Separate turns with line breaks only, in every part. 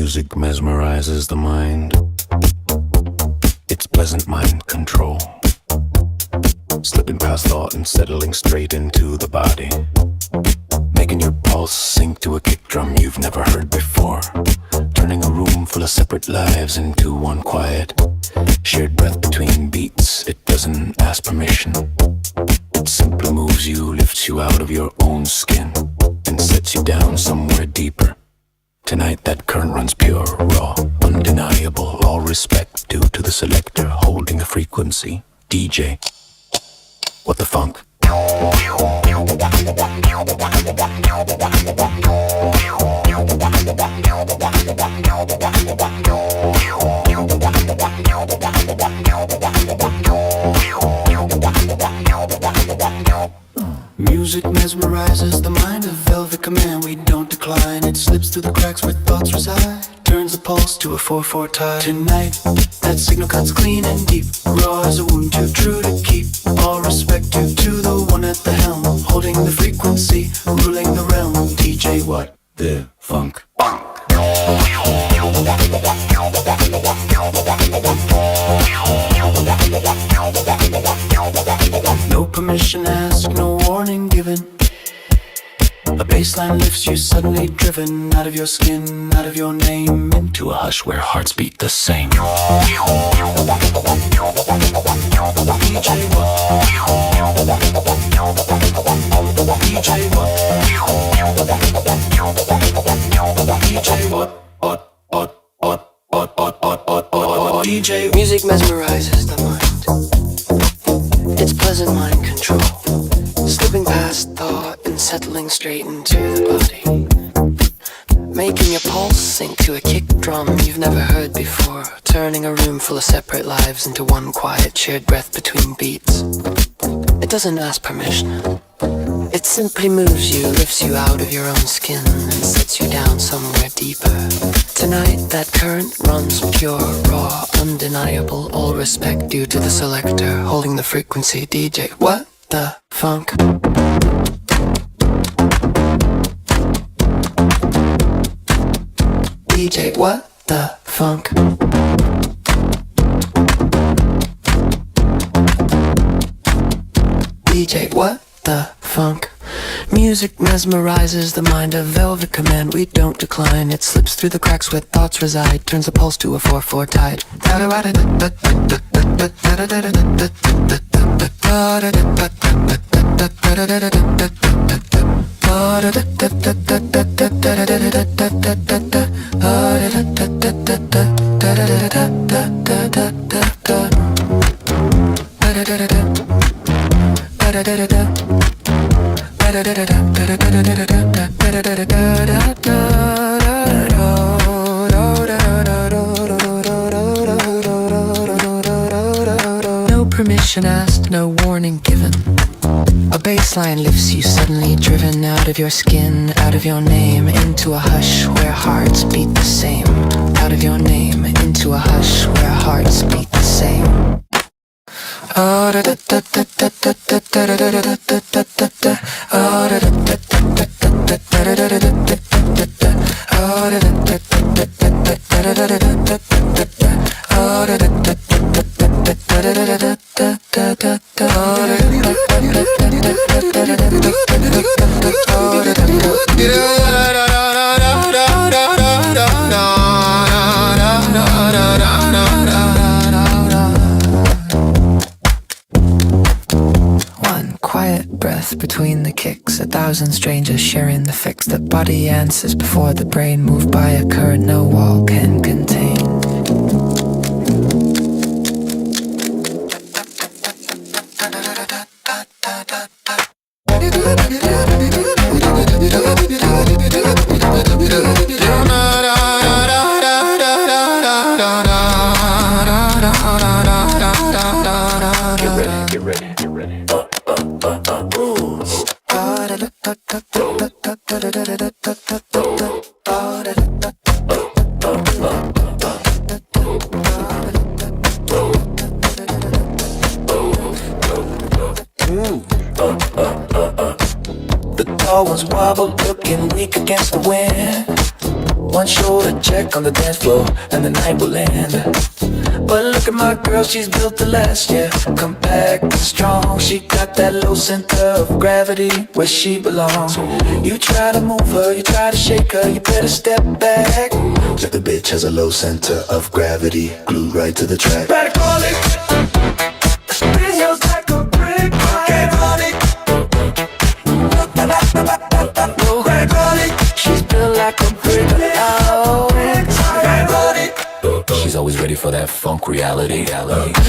Music mesmerizes the mind. It's pleasant mind control. Slipping past thought and settling straight into the body. Making your pulse sink to a kick drum you've never heard before. Turning a room full of separate lives into one quiet, shared breath between beats. It doesn't ask permission. It simply moves you, lifts you out of your own skin, and sets you down somewhere deeper. Tonight that current runs pure, raw, undeniable. All respect due to the selector holding the frequency. DJ, what the funk?
Music mesmerizes the mind, a velvet command we don't decline. It slips through the cracks where thoughts reside, turns the pulse to a 4/4 tie. Tonight, that signal cuts clean and deep, raw as a wound too true to keep. All respect due to the one at the helm, holding the frequency, ruling the realm. DJ, what the funk? No permission asked, no warning given. A baseline lifts you, suddenly driven out of your skin, out of your name, into a hush where hearts beat the same. DJ DJ. Music mesmerizes the mind. It's pleasant mind control, slipping past thought and settling straight into the body, making your pulse sink to a kick drum you've never heard before, turning a room full of separate lives into one quiet shared breath between beats. It doesn't ask permission. It simply moves you, lifts you out of your own skin, and sets you down somewhere deeper. Tonight that current runs pure, raw, undeniable. All respect due to the selector holding the frequency. DJ, what the funk? DJ, what the funk? DJ, what the funk? Music mesmerizes the mind, a velvet command we don't decline. It slips through the cracks where thoughts reside, turns the pulse to a 4/4 tide. No permission asked, no warning given. A baseline lifts you, suddenly driven out of your skin, out of your name, into a hush where hearts beat the same. Out of your name, into a hush where hearts beat the same. Between the kicks, 1,000 strangers sharing the fix. The body answers before the brain, moved by a current no wall can contain.
Get ready. The tall ones wobble, looking weak against the wind.
One shoulder check on the dance floor and the night will end. But look at my girl, she's built to last, yeah. Compact and strong, she got that low center of gravity where she belongs. You try to move her, you try to shake her, you better step back. Like the bitch has a low center of gravity, glued right to the track. Better call it. Spin yours like a brick. Can't run it. No, better call it. She's built like a brick. Oh, can't run it. She's always ready for that funk reality.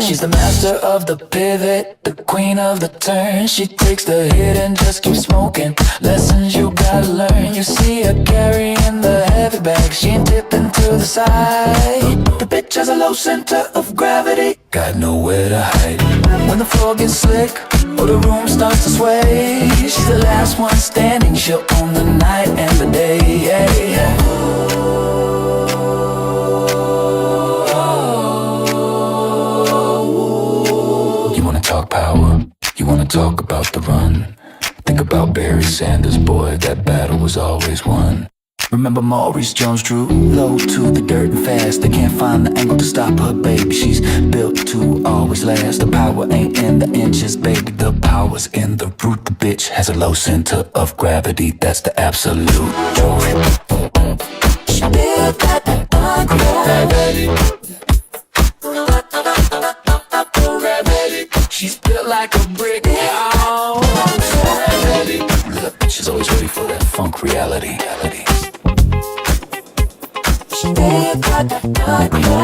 She's the master of the pivot, the queen of the turn. She takes the hit and just keeps smoking. Lessons you gotta learn. You see her carrying the heavy bag, she ain't tipping to the side. The bitch has a low center of gravity, got nowhere to hide. When the floor gets slick or the room starts to sway, she's the last one standing. She'll own the night and the day. Talk power, you wanna talk about the run. Think about Barry Sanders, boy, that battle was always won. Remember Maurice Jones-Drew, low to the dirt and fast. They can't find the angle to stop her, baby. She's built to always last. The power ain't in the inches, baby. The power's in the root. The bitch has a low center of gravity. That's the absolute truth. She built that gravity. She's built like a brick. Oh, she's always ready for that funk reality. She's built like a brick.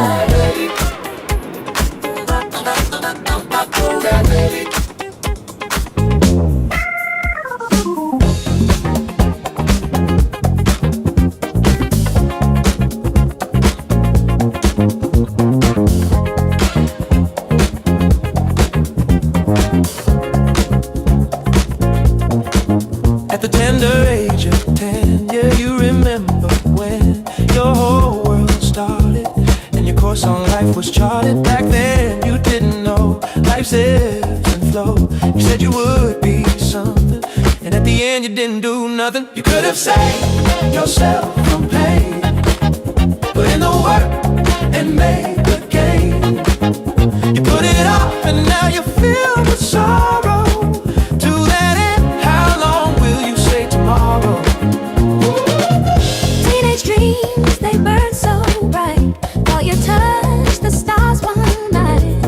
At the tender age of 10, yeah, you remember when your whole world started and your course on life was charted. Back then you didn't know life's ebbs and flow. You said you would be something, and at the end you didn't do nothing. You could have saved yourself from pain, put in the work and made the gain. You put it off and now you feel the sorrow. To that end, how long will you say tomorrow?
Teenage dreams, they burn so bright. Thought you touched the stars one night.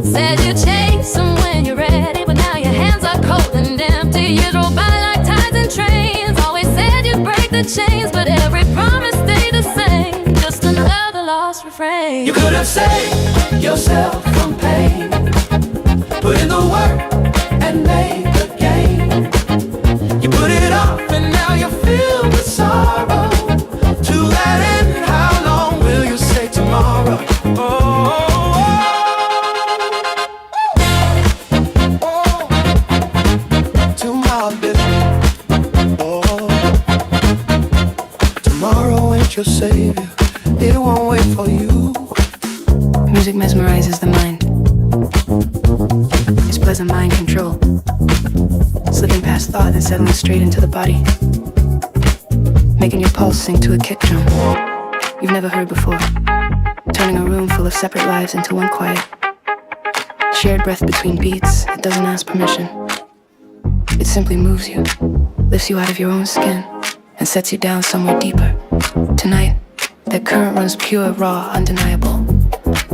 Said you chase them when you're ready, but now your hands are cold and empty. Years roll by like tides and trains. Always said you'd break the chains, but every promise stayed the same. Just another lost refrain.
You could have saved yourself from pain, put in the work and made the gain. You put it off and now you feel the sorrow. To that end, how long will you say tomorrow? Tomorrow, baby. Tomorrow ain't your savior, it won't wait for you.
Music mesmerizes the mind. It's pleasant mind control, slipping past thought and settling straight into the body, making your pulse sing to a kick drum you've never heard before, turning a room full of separate lives into one quiet, shared breath between beats. It doesn't ask permission. It simply moves you, lifts you out of your own skin, and sets you down somewhere deeper. Tonight, that current runs pure, raw, undeniable.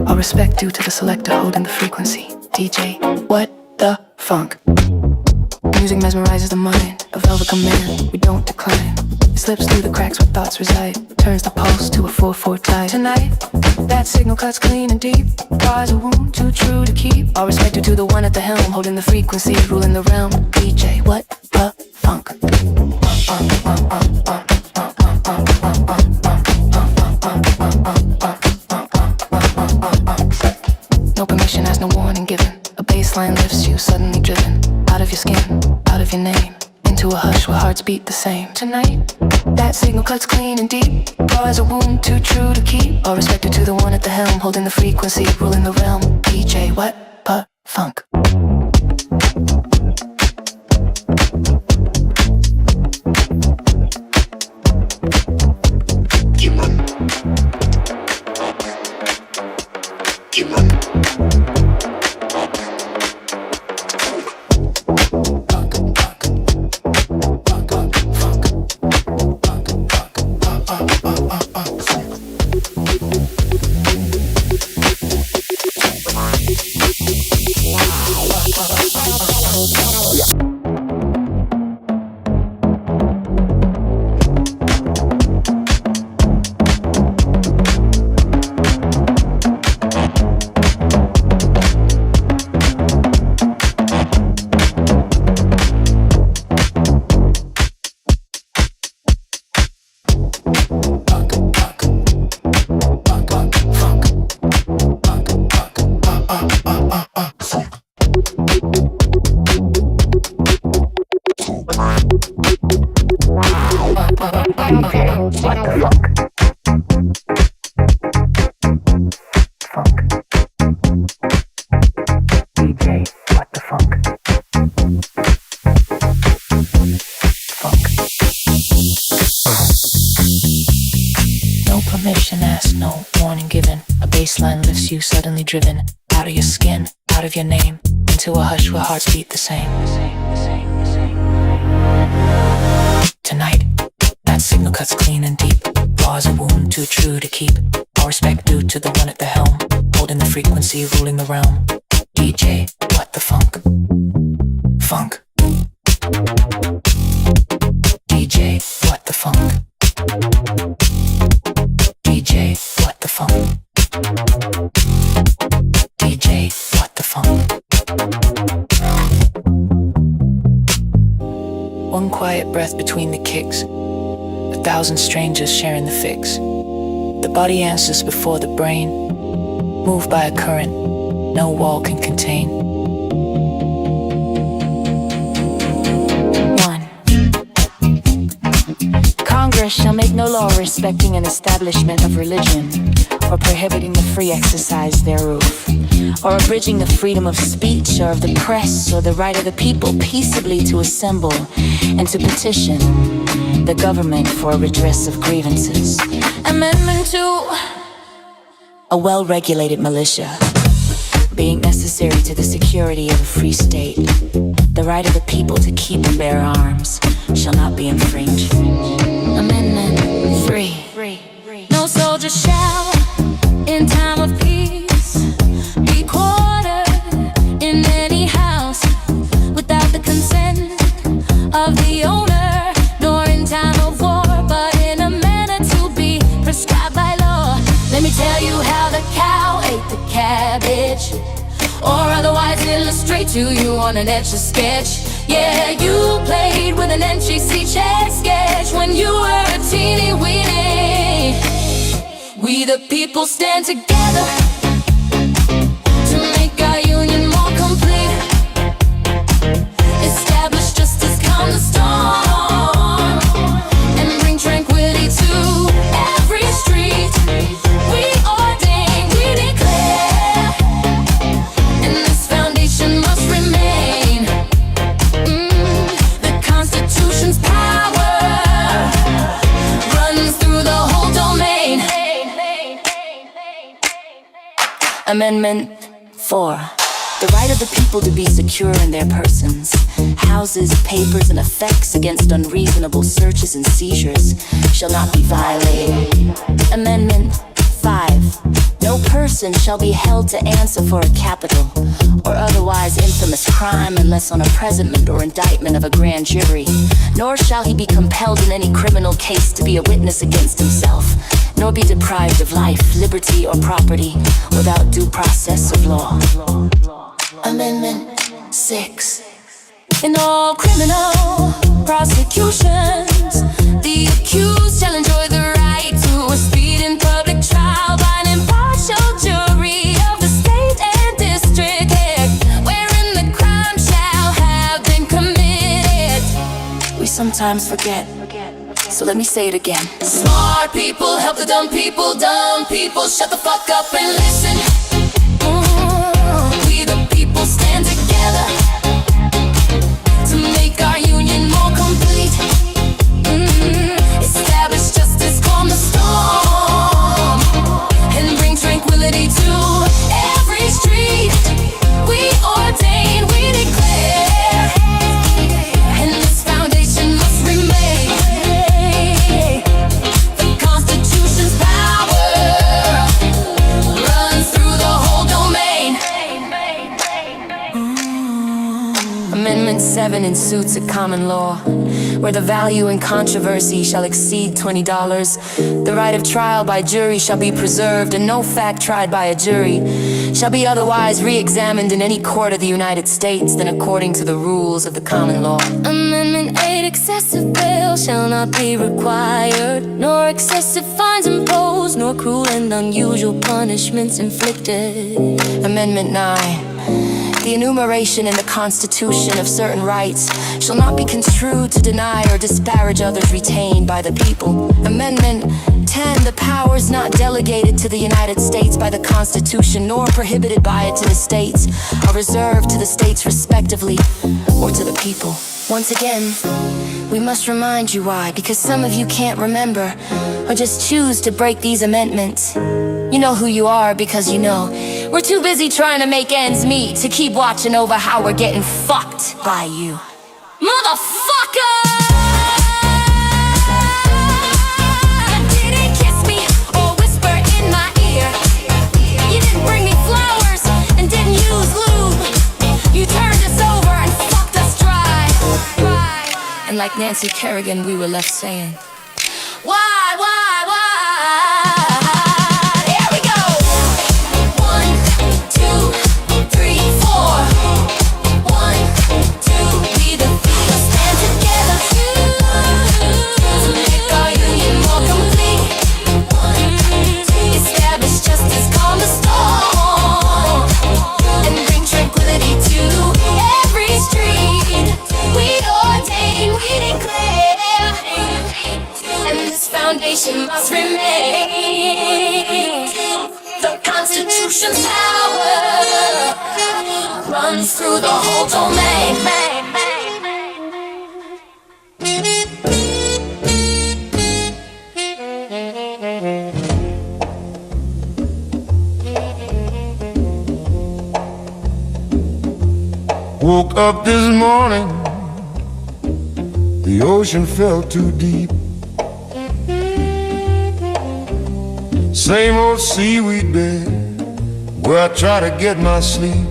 All respect due to the selector holding the frequency. DJ, what the funk? Music mesmerizes the mind, a velvet command we don't decline. It slips through the cracks where thoughts reside, turns the pulse to a 4/4 tide. Tonight, that signal cuts clean and deep, bars a wound too true to keep. All respect due to the one at the helm, holding the frequency, ruling the realm. DJ, what the funk? No permission, has no warning given. A baseline lifts you, suddenly driven out of your skin, out of your name, into a hush where hearts beat the same. Tonight, that signal cuts clean and deep, bars a wound too true to keep. All respected to the one at the helm, holding the frequency, ruling the realm. DJ, what the funk?
permission asked, no warning given. A baseline lifts you suddenly driven out of your skin, out of your name, into a hush where hearts beat the same. Tonight, that signal cuts clean and deep. Raw as a wound, too true to keep. All respect due to the one at the helm, holding the frequency, ruling the realm. DJ, what the funk? Funk. DJ, what the funk? DJ, what the funk? DJ, what the funk? One quiet breath between the kicks, 1,000 strangers sharing the fix. The body answers before the brain, moved by a current no wall can contain. Congress shall make no law respecting an establishment of religion, or prohibiting the free exercise thereof, or abridging the freedom of speech or of the press, or the right of the people peaceably to assemble and to petition the government for a redress of grievances. Amendment 2. A well-regulated militia, being necessary to the security of a free state, the right of the people to keep and bear arms shall not be infringed. Amendment 3. No soldier shall, in time of peace, be quartered in any house without the consent of the owner, nor in time of war, but in a manner to be prescribed by law. Let me tell you how the cow ate the cabbage, or otherwise illustrate to you on an etch-a-sketch. Yeah, you played with an NGC check sketch when you were a teeny weeny. We the people stand together to make our union more complete. Establish justice, calm the storm, and bring tranquility to every street. We ordain, we declare, and this foundation must remain. The Constitution's power runs through the whole domain. Amendment 4. The right of the people to be secure in their persons, houses, papers, and effects against unreasonable searches and seizures shall not be violated. Amendment 5. No person shall be held to answer for a capital or otherwise infamous crime unless on a presentment or indictment of a grand jury, nor shall he be compelled in any criminal case to be a witness against himself, nor be deprived of life, liberty, or property without due process of law. Amendment 6. In all criminal prosecutions, the accused shall enjoy the right to a speedy and public trial by an impartial jury of the state and district head, wherein the crime shall have been committed. We sometimes forget, so let me say it again. Smart people help the dumb people shut the fuck up and listen. We the people stand together to make our union more complete. Establish justice, calm the storm, and bring tranquility to every street. We ordain, we declare, and this foundation must remain. The Constitution's power runs through the whole domain. Amendment 7 in suits of common law, where the value in controversy shall exceed $20, the right of trial by jury shall be preserved, and no fact tried by a jury shall be otherwise re-examined in any court of the United States than according to the rules of the common law. Amendment 8, excessive bail shall not be required, nor excessive fines imposed, nor cruel and unusual punishments inflicted. Amendment 9. The enumeration in the Constitution of certain rights shall not be construed to deny or disparage others retained by the people. Amendment 10. The powers not delegated to the United States by the Constitution nor prohibited by it to the states are reserved to the states respectively or to the people. Once again, we must remind you why, because some of you can't remember, or just choose to break these amendments. You know who you are because you know we're too busy trying to make ends meet to keep watching over how we're getting fucked by you. Motherfucker! Didn't kiss me or whisper in my ear. You didn't bring me flowers and didn't use lube. You turned us over and fucked us dry. And like Nancy Kerrigan, we were left saying, why? Here we go. 1, 2, 3, 4. 1, 2, be the feet, stand together to make our union more complete. 1, 2, establish justice, calm the storm, and bring tranquility to every street. We ordain, we declare, and this foundation must remain. The Constitution's power runs through the whole domain.
Woke up this morning, the ocean felt too deep. Same old seaweed bed where I try to get my sleep.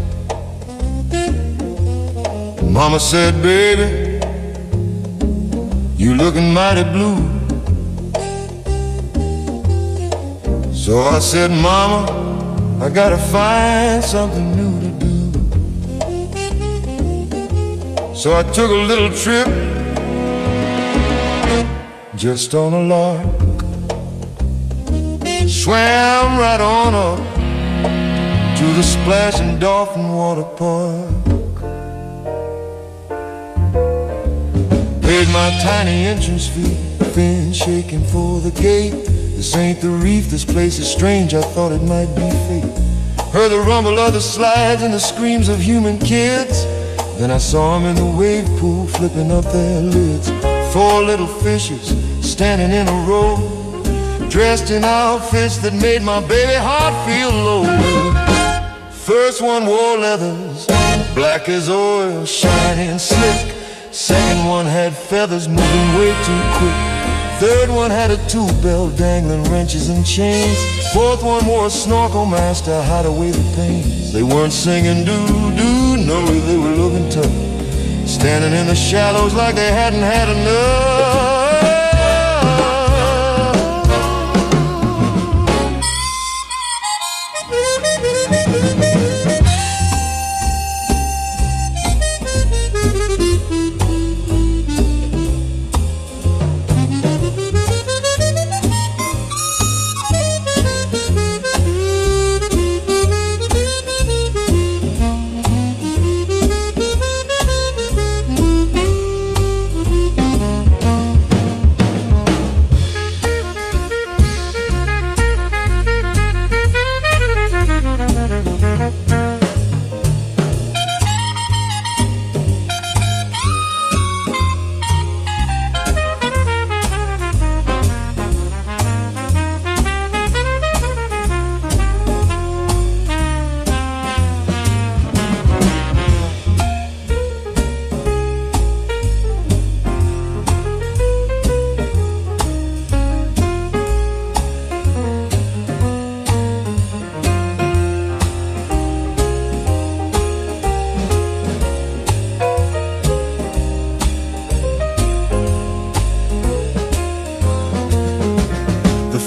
Mama said, baby, you looking mighty blue. So I said, Mama, I gotta find something new to do. So I took a little trip, just on a lark. Swam right on up to the Splashing Dolphin Water Park. Paid my tiny entrance fee, fin shaking for the gate. This ain't the reef, this place is strange, I thought it might be fate. Heard the rumble of the slides and the screams of human kids. Then I saw them in the wave pool flipping up their lids. 4 little fishes standing in a row, dressed in outfits that made my baby heart feel low. First one wore leathers, black as oil, shining slick. Second one had feathers moving way too quick. Third one had a tool belt dangling wrenches and chains. Fourth one wore a snorkel mask to hide away the pains. They weren't singing doo-doo, no, they were looking tough, standing in the shallows like they hadn't had enough.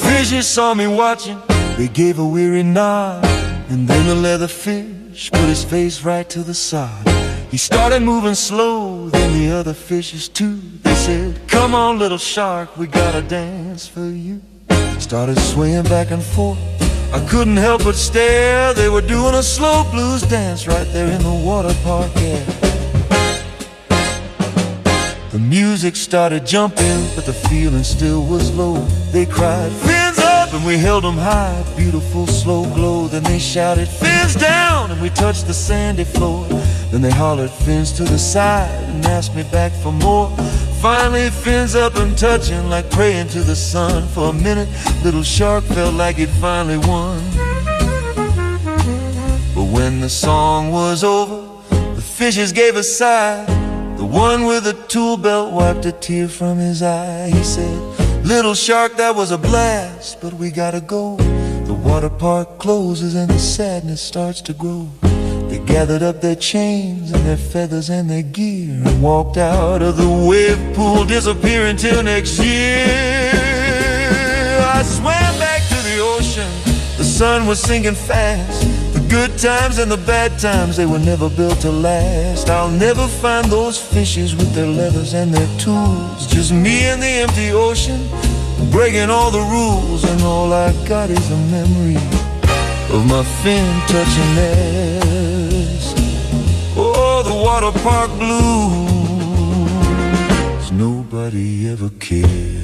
Fishes saw me watching, they gave a weary nod. And then the leather fish put his face right to the side. He started moving slow, then the other fishes too. They said, come on little shark, we got a dance for you. Started swaying back and forth, I couldn't help but stare. They were doing a slow blues dance right there in the water park air. The music started jumping, but the feeling still was low. They cried, fins up, up and we held them high, beautiful slow glow. Then they shouted, fins down, and we touched the sandy floor. Then they hollered, fins to the side, and asked me back for more. Finally, fins up and touching like praying to the sun. For a minute, little shark felt like it finally won. But when the song was over, the fishes gave a sigh. The one with the tool belt wiped a tear from his eye. He said, little shark, that was a blast, but we gotta go. The water park closes and the sadness starts to grow. They gathered up their chains and their feathers and their gear and walked out of the wave pool, disappearing till next year. I swam back to the ocean, the sun was sinking fast. The good times and the bad times, they were never built to last. I'll never find those fishes with their leathers and their tools. Just me and the empty ocean, breaking all the rules. And all I got is a memory of my fin touching theirs. Oh, the water park blues, nobody ever cared.